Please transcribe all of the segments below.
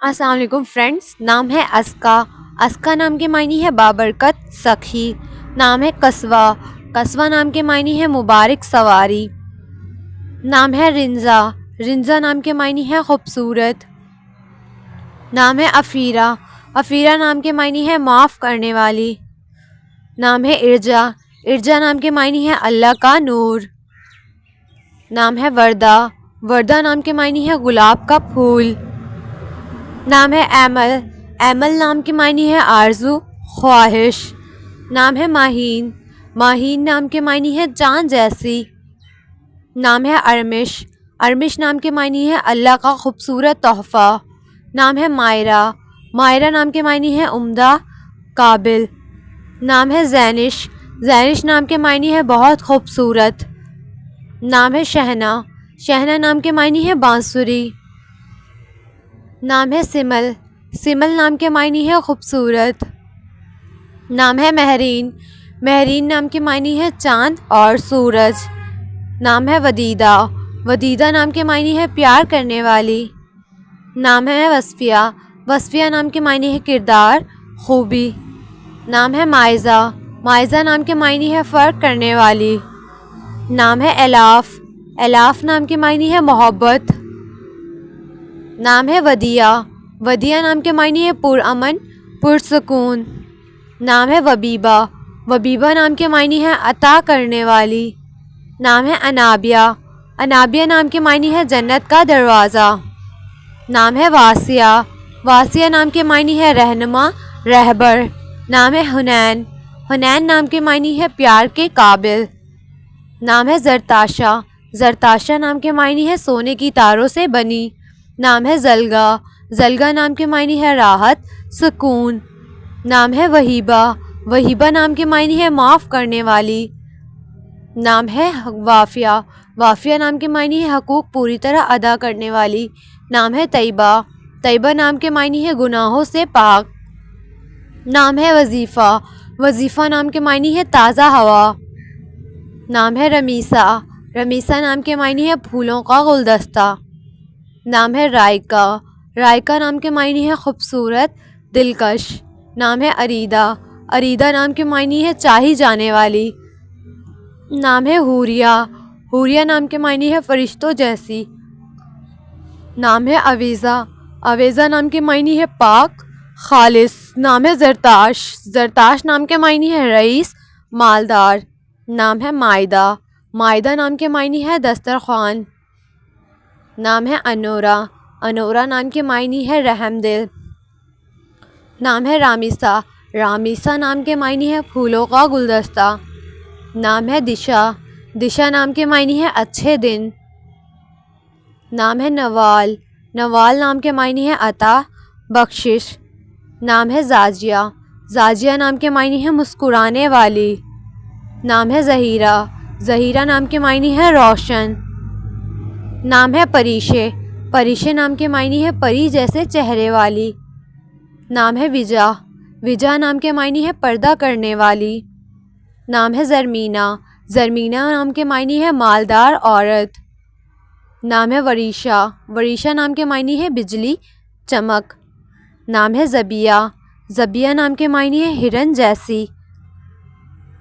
السلام علیکم فرینڈس. نام ہے اسکا. اسکا نام کے معنی ہے بابرکت سخی. نام ہے قصوہ. قصوہ نام کے معنی ہے مبارک سواری. نام ہے رنزا. رنزا نام کے معنی ہے خوبصورت. نام ہے افیرہ. افیرہ نام کے معنی ہے معاف کرنے والی. نام ہے ارجا. ارجا نام کے معنی ہے اللہ کا نور. نام ہے وردہ. وردہ نام کے معنی ہے گلاب کا پھول. نام ہے ایمل. ایمل نام کے معنی ہے آرزو خواہش. نام ہے ماہین. ماہین نام کے معنی ہے چاند جیسی. نام ہے ارمش. ارمش نام کے معنی ہے اللہ کا خوبصورت تحفہ. نام ہے مائرہ. مائرہ نام کے معنی ہے عمدہ قابل. نام ہے زینش. زینش نام کے معنی ہے بہت خوبصورت. نام ہے شہنا. شہنا نام کے معنی ہے بانسری. نام ہے سمل. سمل نام کے معنی ہے خوبصورت. نام ہے مہرین. مہرین نام کے معنی ہے چاند اور سورج. نام ہے ودیدہ. ودیدہ نام کے معنی ہے پیار کرنے والی. نام ہے وصفیہ. وصفیہ نام کے معنی ہے کردار خوبی. نام ہے مائزہ. مائزہ نام کے معنی ہے فرق کرنے والی. نام ہے الاف. الاف نام کے معنی ہے محبت. نام ہے ودیعہ. ودیعہ نام کے معنی ہے پرامن پرسکون. نام ہے وبیبہ. وبیبہ نام کے معنی ہے عطا کرنے والی. نام ہے انابیہ. انابیہ نام کے معنی ہے جنت کا دروازہ. نام ہے واسیہ. واسیہ نام کے معنی ہے رہنما رہبر. نام ہے حنین. حنین نام کے معنی ہے پیار کے قابل. نام ہے زرتاشا. زرتاشا نام کے معنی ہے سونے کی تاروں سے بنی. نام ہے زلگا. زلگا نام کے معنی ہے راحت سکون. نام ہے وہیبہ. وہیبہ نام کے معنی ہے معاف کرنے والی. نام ہے وافیہ. وافیہ نام کے معنی ہے حقوق پوری طرح ادا کرنے والی. نام ہے طیبہ. طیبہ نام کے معنی ہے گناہوں سے پاک. نام ہے وظیفہ. وظیفہ نام کے معنی ہے تازہ ہوا. نام ہے رمیسہ. رمیسہ نام کے معنی ہے پھولوں کا گلدستہ. نام ہے رائکہ. رائکہ نام کے معنی ہے خوبصورت دلکش. نام ہے اریدہ. اریدہ نام کے معنی ہے چاہی جانے والی. نام ہے حوریہ. حوریہ نام کے معنی ہے فرشتوں جیسی. نام ہے اویزہ. اویزہ نام کے معنی ہے پاک خالص. نام ہے زرتاش. زرتاش نام کے معنی ہے رئیس مالدار. نام ہے مائدہ. مائدہ نام کے معنی ہے دسترخوان. نام ہے انورا. انورا نام کے معنی ہے رحم دل. نام ہے رامیسا. رامیسا نام کے معنی ہے پھولوں کا گلدستہ. نام ہے دشا. دشا نام کے معنی ہے اچھے دن. نام ہے نوال. نوال نام کے معنی ہے عطا بخشش. نام ہے زاجیہ. زاجیہ نام کے معنی ہے مسکرانے والی. نام ہے زہیرہ. زہیرہ نام کے معنی ہے روشن. نام ہے پریشے. پریشے نام کے معنی ہے پری جیسے چہرے والی. نام ہے وجا. وجا نام کے معنی ہے پردہ کرنے والی. نام ہے زرمینہ. زرمینہ نام کے معنی ہے مالدار عورت. نام ہے وریشہ. وریشہ نام کے معنی ہے بجلی چمک. نام ہے زبیہ. زبیہ نام کے معنی ہے ہرن جیسی.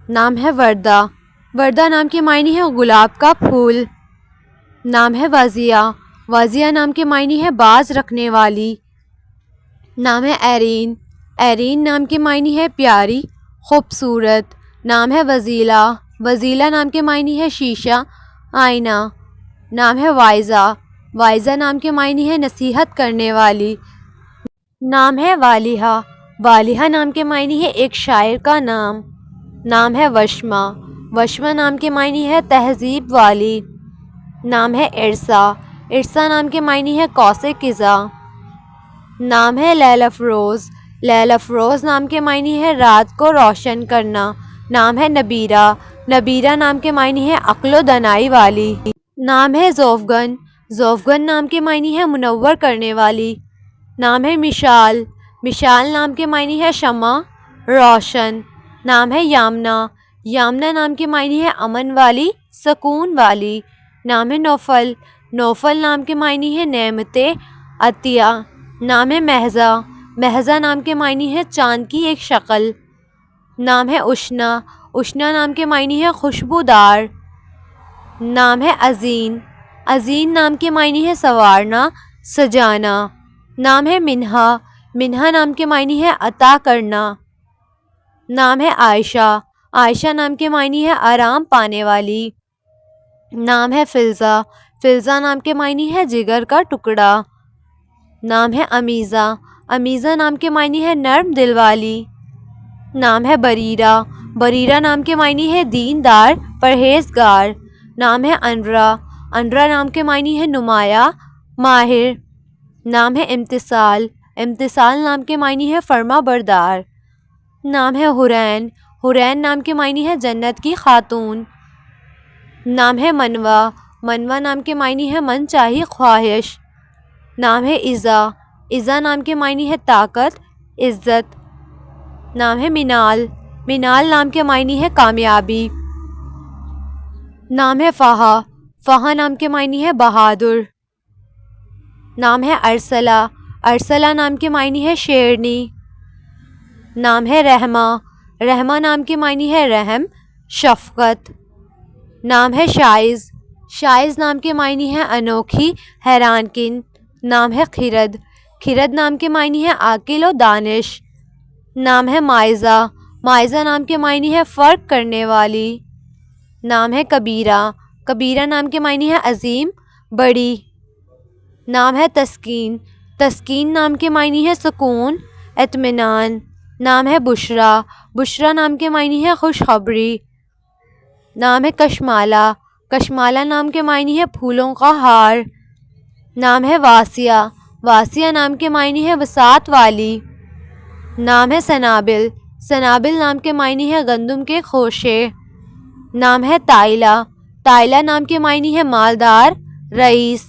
نام ہے وردہ. وردہ نام کے معنی ہے گلاب کا پھول. نام ہے واضیہ. واضیہ نام کے معنی ہے باز رکھنے والی. نام ہے ایرین. ایرین نام کے معنی ہے پیاری خوبصورت. نام ہے وزیلہ. وزیلہ نام کے معنی ہے شیشہ آئینہ. نام ہے وائزہ. وائزہ نام کے معنی ہے نصیحت کرنے والی. نام ہے والیہ. والیہ نام کے معنی ہے ایک شاعر کا نام. نام ہے وشمہ. وشمہ نام کے معنی ہے تہذیب والی. نام ہے ارسا. ارسا نام کے معنی ہے قوس قزح. نام ہے لیل افروز. لیل افروز نام کے معنی ہے رات کو روشن کرنا. نام ہے نبیرہ. نبیرہ نام کے معنی ہے عقل و دانائی والی. نام ہے زوفگن. زوفگن نام کے معنی ہے منور کرنے والی. نام ہے مشال. مشال نام کے معنی ہے شمع روشن. نام ہے یامنا. یامنا نام کے معنی ہے امن والی سکون والی. نام ہے نوفل. نوفل نام کے معنی ہے نعمت عطیہ. نام ہے مہزا، مہزا نام کے معنی ہے چاند کی ایک شکل۔ نام ہے اشنا، اشنا نام کے معنی ہے خوشبودار۔ نام ہے ازین، ازین نام کے معنی ہے سنوارنا، سجانا۔ نام ہے منہا، منہا نام کے معنی ہے عطا کرنا۔ نام ہے عائشہ، عائشہ نام کے معنی ہے آرام پانے والی۔ نام ہے فلزہ، فلزہ نام کے معنی ہے جگر کا ٹکڑا۔ نام ہے امیزہ، امیزہ نام کے معنی ہے نرم دل والی۔ نام ہے بریرہ، بریرہ نام کے معنی ہے دیندار، پرہیزگار۔ نام ہے انورا، انورا نام کے معنی ہے نمایاں، ماہر۔ نام ہے امتثال، امتثال نام کے معنی ہے فرما بردار۔ نام ہے حرین، حرین نام کے معنی ہے جنت کی خاتون۔ نام ہے منوا، منوا نام کے معنی ہے من چاہی خواہش۔ نام ہے عزا، عزا نام کے معنی ہے طاقت، عزت۔ نام ہے منال، منال نام کے معنی ہے کامیابی۔ نام ہے فہا، فہا نام کے معنی ہے بہادر۔ نام ہے ارسلہ، ارسلہ نام کے معنی ہے شیرنی۔ نام ہے رحمہ، رحمہ نام کے معنی ہے رحم، شفقت۔ نام ہے شائز، شائز نام کے معنی ہے انوکھی، حیران کن۔ نام ہے خرد، خرد نام کے معنی ہے عاقل و دانش۔ نام ہے مائزہ، مائزہ نام کے معنی ہے فرق کرنے والی۔ نام ہے کبیرہ، کبیرہ نام کے معنی ہے عظیم، بڑی۔ نام ہے تسکین، تسکین نام کے معنی ہے سکون، اطمینان۔ نام ہے بشریٰ، بشریٰ نام کے معنی ہے خوشخبری۔ نام ہے کشمالہ، کشمالہ نام کے معنی ہے پھولوں کا ہار۔ نام ہے واسیہ، واسیہ نام کے معنی ہے وسعت والی۔ نام ہے سنابل، سنابل نام کے معنی ہے گندم کے خوشے۔ نام ہے طائلہ، طائلہ نام کے معنی ہے مالدار، رئیس۔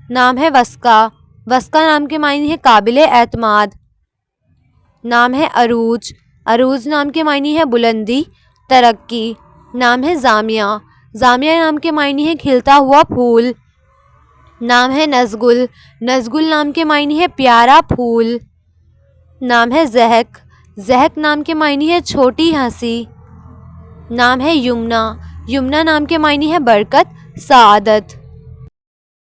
نام ہے وسقہ، وسقہ نام کے معنی ہے قابل اعتماد۔ نام ہے عروج، عروج نام کے معنی ہے بلندی، ترقی۔ نام ہے زامیہ، زامیہ نام کے معنی ہے کھلتا ہوا پھول۔ نام ہے نزگل، نزگل نام کے معنی ہے پیارا پھول۔ نام ہے ضحک، ضحک نام کے معنی ہے چھوٹی ہنسی۔ نام ہے یمنا، یمنا نام کے معنی ہے برکت، سعادت۔